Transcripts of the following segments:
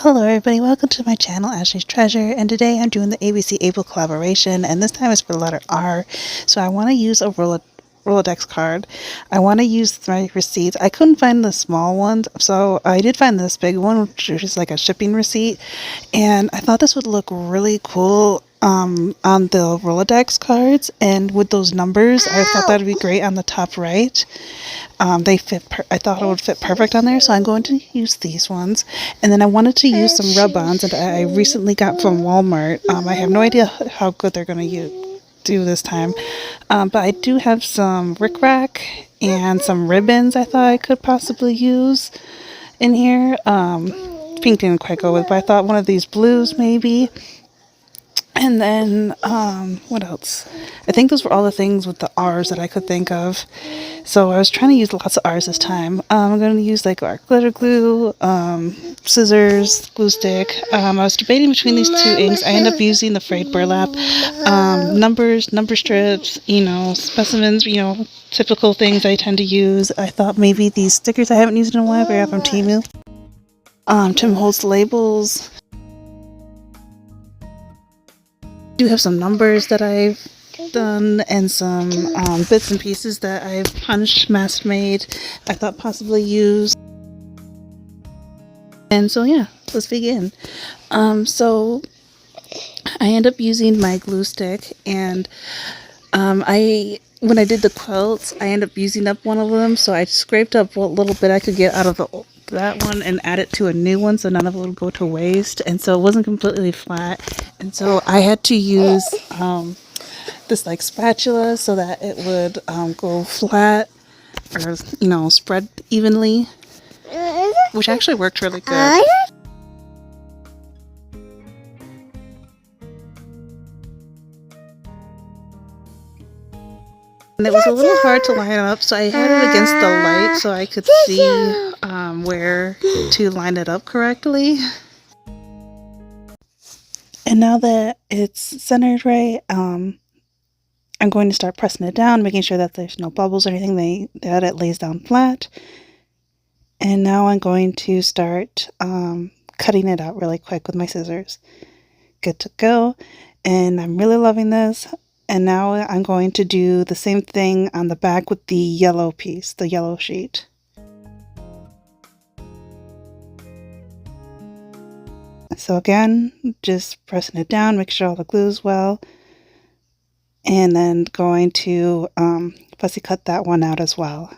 Hello everybody, welcome to my channel, Ashley's Treasure, and today I'm doing the ABC Able collaboration, and this time it's for the letter R. So I want to use a Rolodex card. I want to use my receipts. I couldn't find the small ones, so I did find this big one, which is like a shipping receipt, and I thought this would look really cool on the Rolodex cards, and with those numbers, I thought that would be great on the top right. They fit. I thought it would fit perfect on there, so I'm going to use these ones. And then I wanted to use some Rub-Ons that I recently got from Walmart. I have no idea how good they're going to do this time, but I do have some Ricrac and some ribbons I thought I could possibly use in here. Pink didn't quite go with, but I thought one of these blues maybe. And then, what else? I think those were all the things with the R's that I could think of. So I was trying to use lots of R's this time. I'm going to use like our glitter glue, scissors, glue stick. I was debating between these two inks. I ended up using the Frayed Burlap. Numbers, number strips, specimens, typical things I tend to use. I thought maybe these stickers I haven't used in a while, but I got from Temu. Tim Holtz labels. Do have some numbers that I've done and some bits and pieces that I've punched, mass made, I thought possibly use. And so yeah, let's begin. So I end up using my glue stick, and when I did the quilts, I ended up using up one of them, so I scraped up what little bit I could get out of that one and add it to a new one so none of it would go to waste, and so it wasn't completely flat, and so I had to use this like spatula so that it would go flat or spread evenly, which actually worked really good. And it was a little hard to line up, so I had it against the light so I could see where to line it up correctly. And now that it's centered right, I'm going to start pressing it down, making sure that there's no bubbles or anything, that it lays down flat. And now I'm going to start cutting it out really quick with my scissors. Good to go. And I'm really loving this. And now I'm going to do the same thing on the back with the yellow piece, the yellow sheet. So again, just pressing it down, make sure all the glue is well. And then going to fussy cut that one out as well.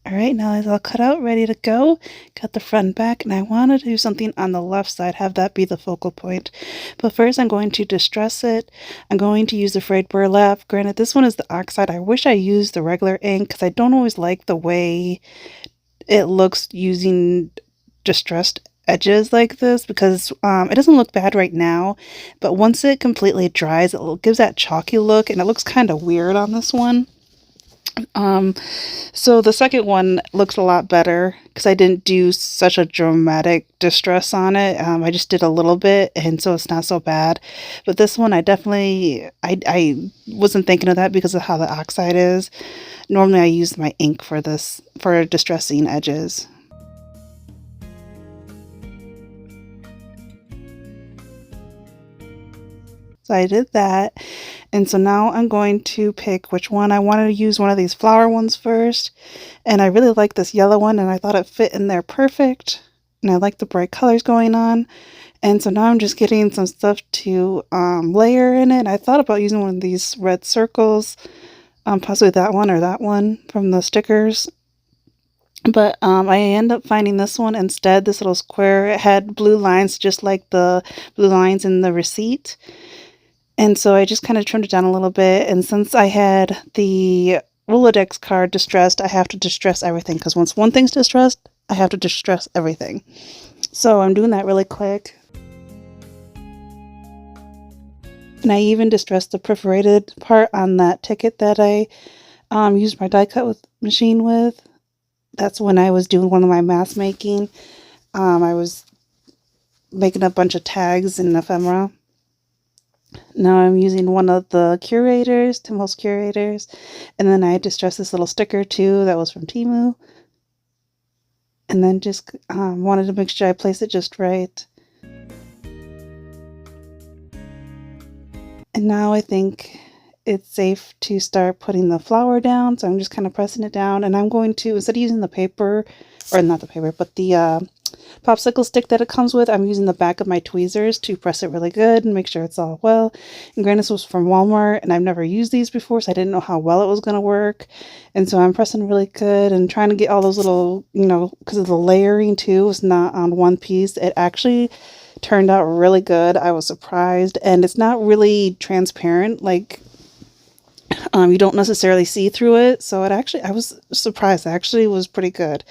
Alright, now it's all cut out, ready to go. Got the front and back, and I want to do something on the left side, have that be the focal point. But first I'm going to distress it. I'm going to use the Frayed Burlap. Granted, this one is the Oxide. I wish I used the regular ink because I don't always like the way it looks using distressed edges like this, because it doesn't look bad right now, but once it completely dries, it gives that chalky look, and it looks kind of weird on this one. So the second one looks a lot better because I didn't do such a dramatic distress on it. I just did a little bit, and so it's not so bad. But this one, I wasn't thinking of that because of how the Oxide is. Normally I use my ink for this, for distressing edges. So I did that, and so now I'm going to pick which one. I wanted to use one of these flower ones first, and I really like this yellow one, and I thought it fit in there perfect, and I like the bright colors going on. And so now I'm just getting some stuff to layer in it. I thought about using one of these red circles, possibly that one or that one from the stickers. But I ended up finding this one instead, this little square. It had blue lines just like the blue lines in the receipt. And so I just kind of trimmed it down a little bit, and since I had the Rolodex card distressed, I have to distress everything, because once one thing's distressed, I have to distress everything. So I'm doing that really quick. And I even distressed the perforated part on that ticket that I used my die cut machine with. That's when I was doing one of my mask making. I was making a bunch of tags in ephemera. Now I'm using one of the Curators, Tim Holtz Curators, and then I distressed this little sticker too that was from Temu. And then just wanted to make sure I place it just right. And now I think it's safe to start putting the flower down. So I'm just kind of pressing it down, and I'm going to, instead of using the paper, or not the paper, but the popsicle stick that it comes with, I'm using the back of my tweezers to press it really good and make sure it's all well. And granted, this was from Walmart, and I've never used these before, so I didn't know how well it was going to work. And so I'm pressing really good and trying to get all those little, you know, because of the layering too, it's not on one piece. It actually turned out really good. I was surprised, and it's not really transparent, like you don't necessarily see through it, so it actually, I was surprised. It actually was pretty good.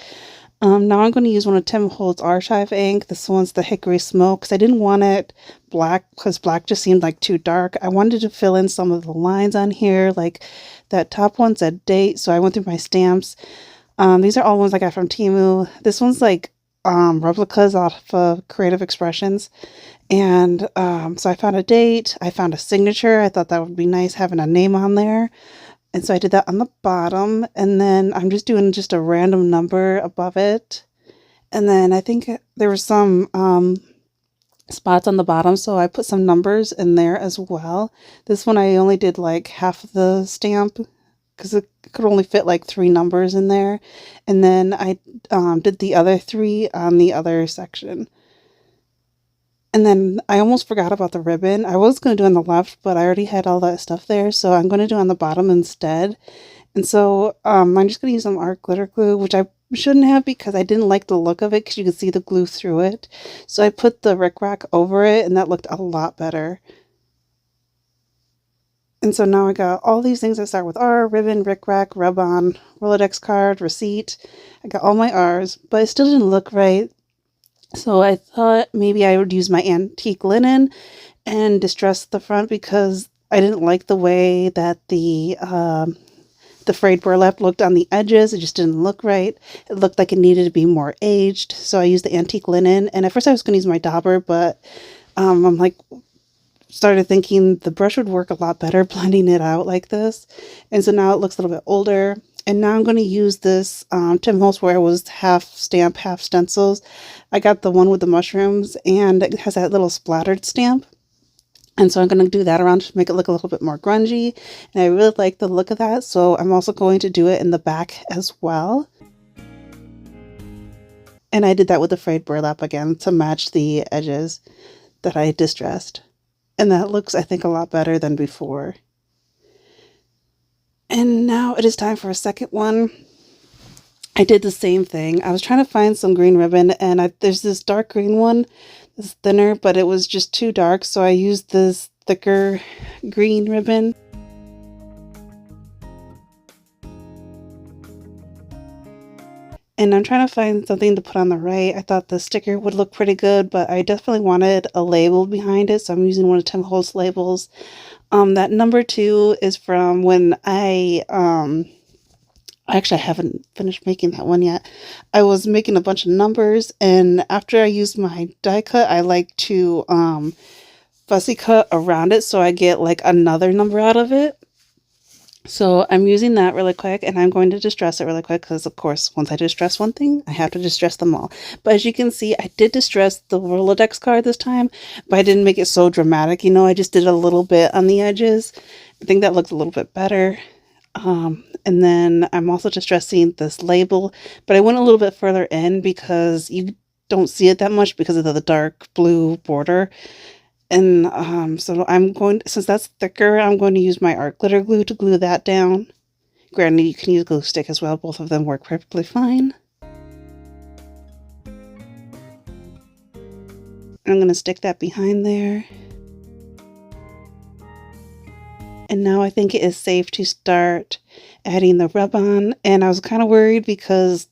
Now I'm going to use one of Tim Holtz Archive ink. This one's the Hickory Smoke, because I didn't want it black because black just seemed like too dark. I wanted to fill in some of the lines on here, like that top one said date, so I went through my stamps. These are all ones I got from Temu. This one's like replicas off of Creative Expressions. And so I found a date, I found a signature. I thought that would be nice having a name on there. And so I did that on the bottom, and then I'm just doing just a random number above it. And then I think there were some spots on the bottom, so I put some numbers in there as well. This one I only did like half of the stamp because it could only fit like 3 numbers in there. And then I did the other 3 on the other section. And then I almost forgot about the ribbon. I was going to do on the left, but I already had all that stuff there, so I'm going to do on the bottom instead. And so I'm just going to use some art glitter glue, which I shouldn't have because I didn't like the look of it because you could see the glue through it. So I put the Ricrac over it, and that looked a lot better. And so now I got all these things that start with R: ribbon, Ricrac, Rub-On, Rolodex card, receipt. I got all my R's, but it still didn't look right. So I thought maybe I would use my antique linen and distress the front because I didn't like the way that the frayed burlap looked on the edges. It just didn't look right. It looked like it needed to be more aged. So I used the antique linen, and at first I was going to use my dauber, but I'm like, started thinking the brush would work a lot better blending it out like this. And so now it looks a little bit older. And now I'm going to use this Tim Holtz where it was half stamp, half stencils. I got the one with the mushrooms, and it has that little splattered stamp. And so I'm going to do that around to make it look a little bit more grungy. And I really like the look of that, so I'm also going to do it in the back as well. And I did that with the frayed burlap again to match the edges that I distressed. And that looks, I think, a lot better than before. And now it is time for a second one. I did the same thing. I was trying to find some green ribbon, and there's this dark green one. It's thinner, but it was just too dark, so I used this thicker green ribbon. And I'm trying to find something to put on the right. I thought the sticker would look pretty good, but I definitely wanted a label behind it, so I'm using one of Tim Holtz labels. That number 2 is from when actually, I haven't finished making that one yet. I was making a bunch of numbers, and after I used my die cut, I like to fussy cut around it so I get like another number out of it. So I'm using that really quick, and I'm going to distress it really quick because, of course, once I distress one thing, I have to distress them all. But as you can see, I did distress the Rolodex card this time, but I didn't make it so dramatic. You know, I just did a little bit on the edges. I think that looks a little bit better. And then I'm also distressing this label, but I went a little bit further in because you don't see it that much because of the dark blue border. And so I'm going, since that's thicker, I'm going to use my art glitter glue to glue that down. Granted, you can use glue stick as well. Both of them work perfectly fine. I'm going to stick that behind there. And now I think it is safe to start adding the rub-on. And I was kind of worried because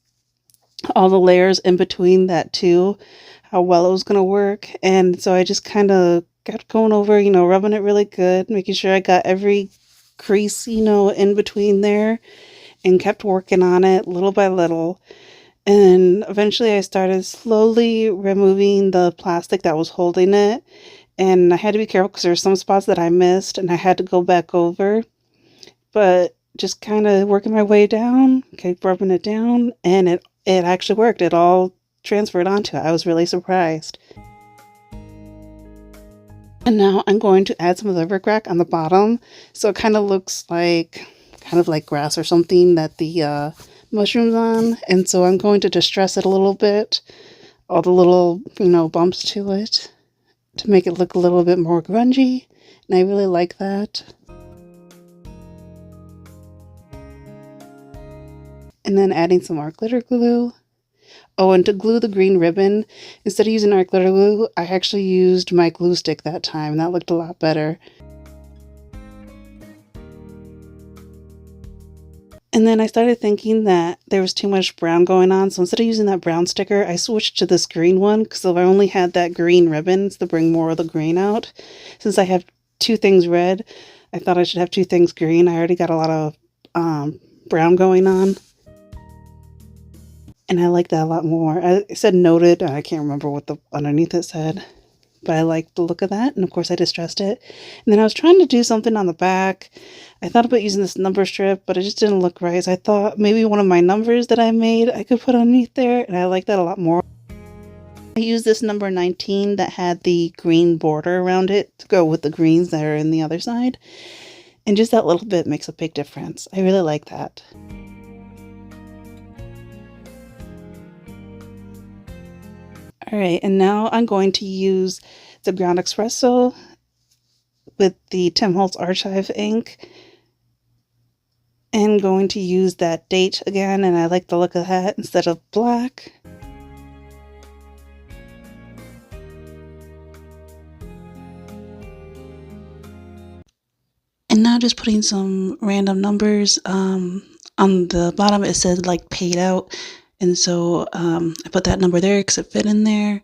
all the layers in between that too, how well it was going to work. And so I just kind of got going over, you know, rubbing it really good, making sure I got every crease, you know, in between there, and kept working on it little by little. And eventually I started slowly removing the plastic that was holding it. And I had to be careful because there were some spots that I missed and I had to go back over. But just kind of working my way down, keep rubbing it down, and it actually worked. It all transferred onto it. I was really surprised. And now I'm going to add some of the Ricrac on the bottom, so it kind of looks like grass or something that the mushroom's on. And so I'm going to distress it a little bit, all the little, bumps to it, to make it look a little bit more grungy. And I really like that. And then adding some art glitter glue. Oh, and to glue the green ribbon, instead of using art glitter glue, I actually used my glue stick that time. That looked a lot better. And then I started thinking that there was too much brown going on, so instead of using that brown sticker, I switched to this green one, because if I only had that green ribbon, it's to bring more of the green out. Since I have two things red, I thought I should have two things green. I already got a lot of brown going on. And I like that a lot more. I said noted, I can't remember what the underneath it said, but I liked the look of that. And of course I distressed it. And then I was trying to do something on the back. I thought about using this number strip, but it just didn't look right. So I thought maybe one of my numbers that I made, I could put underneath there. And I like that a lot more. I used this number 19 that had the green border around it to go with the greens that are in the other side. And just that little bit makes a big difference. I really like that. Alright, and now I'm going to use the ground Espresso with the Tim Holtz Archive ink. And going to use that date again, and I like the look of that instead of black. And now just putting some random numbers. On the bottom it said like paid out. And so I put that number there because it fit in there.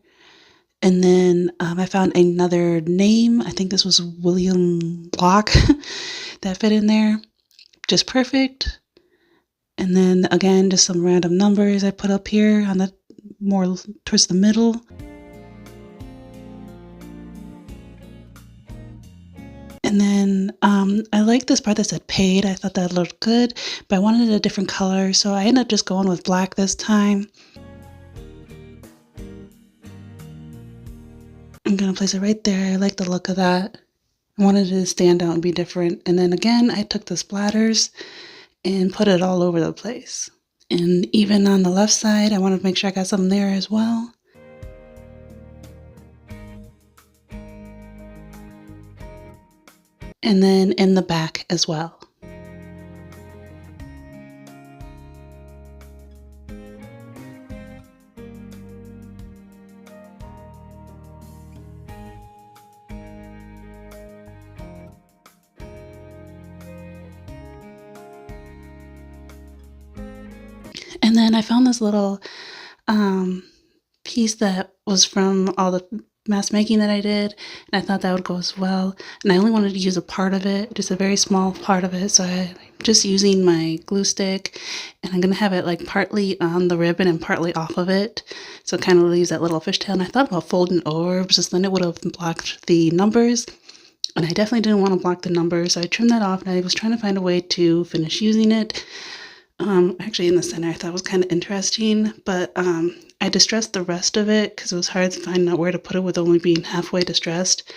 And then I found another name. I think this was William Block that fit in there. Just perfect. And then again, just some random numbers I put up here on the more towards the middle. And then I like this part that said paid. I thought that looked good, but I wanted a different color, so I ended up just going with black this time. I'm going to place it right there. I like the look of that. I wanted it to stand out and be different. And then again, I took the splatters and put it all over the place. And even on the left side, I wanted to make sure I got some there as well. And then in the back as well. And then I found this little piece that was from all the mask making that I did, and I thought that would go as well. And I only wanted to use a part of it, just a very small part of it, so I'm just using my glue stick, and I'm going to have it like partly on the ribbon and partly off of it, so it kind of leaves that little fishtail. And I thought about folding it over, because then it would have blocked the numbers, and I definitely didn't want to block the numbers, so I trimmed that off, and I was trying to find a way to finish using it. Actually in the center I thought was kind of interesting, but I distressed the rest of it because it was hard to find out where to put it with only being halfway distressed.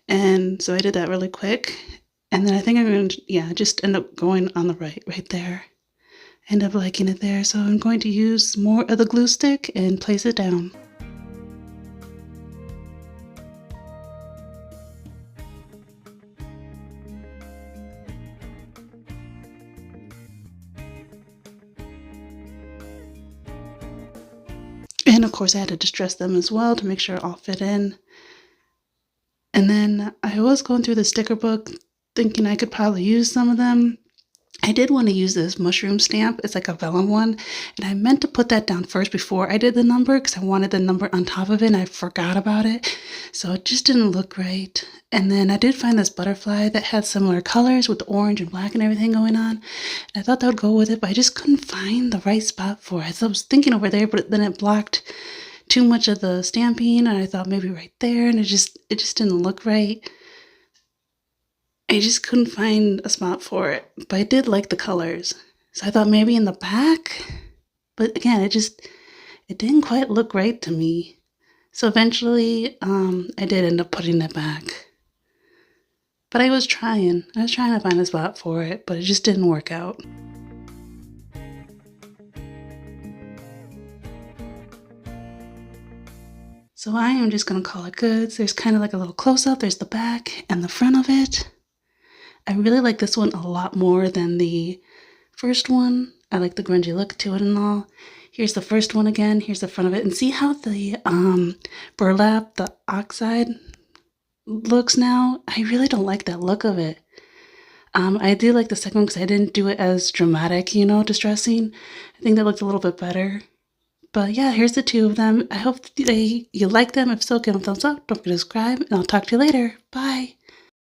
And so I did that really quick. And then I think I'm going to, just end up going on the right there. End up liking it there. So I'm going to use more of the glue stick and place it down. And of course I had to distress them as well to make sure it all fit in. And then I was going through the sticker book thinking I could probably use some of them. I did want to use this mushroom stamp. It's like a vellum one. And I meant to put that down first before I did the number because I wanted the number on top of it and I forgot about it. So it just didn't look right. And then I did find this butterfly that had similar colors with the orange and black and everything going on. And I thought that would go with it, but I just couldn't find the right spot for it. So I was thinking over there, but then it blocked too much of the stamping, and I thought maybe right there, and it just didn't look right. I just couldn't find a spot for it, but I did like the colors. So I thought maybe in the back, but again, it didn't quite look right to me. So eventually, I did end up putting it back. But I was trying to find a spot for it, but it just didn't work out. So I am just gonna call it good. There's kind of like a little close-up. There's the back and the front of it. I really like this one a lot more than the first one. I like the grungy look to it and all. Here's the first one again. Here's the front of it. And see how the burlap, the oxide looks now? I really don't like that look of it. I do like the second one because I didn't do it as dramatic, you know, distressing. I think that looked a little bit better. But yeah, here's the two of them. I hope you like them. If so, give them a thumbs up. Don't forget to subscribe. And I'll talk to you later. Bye.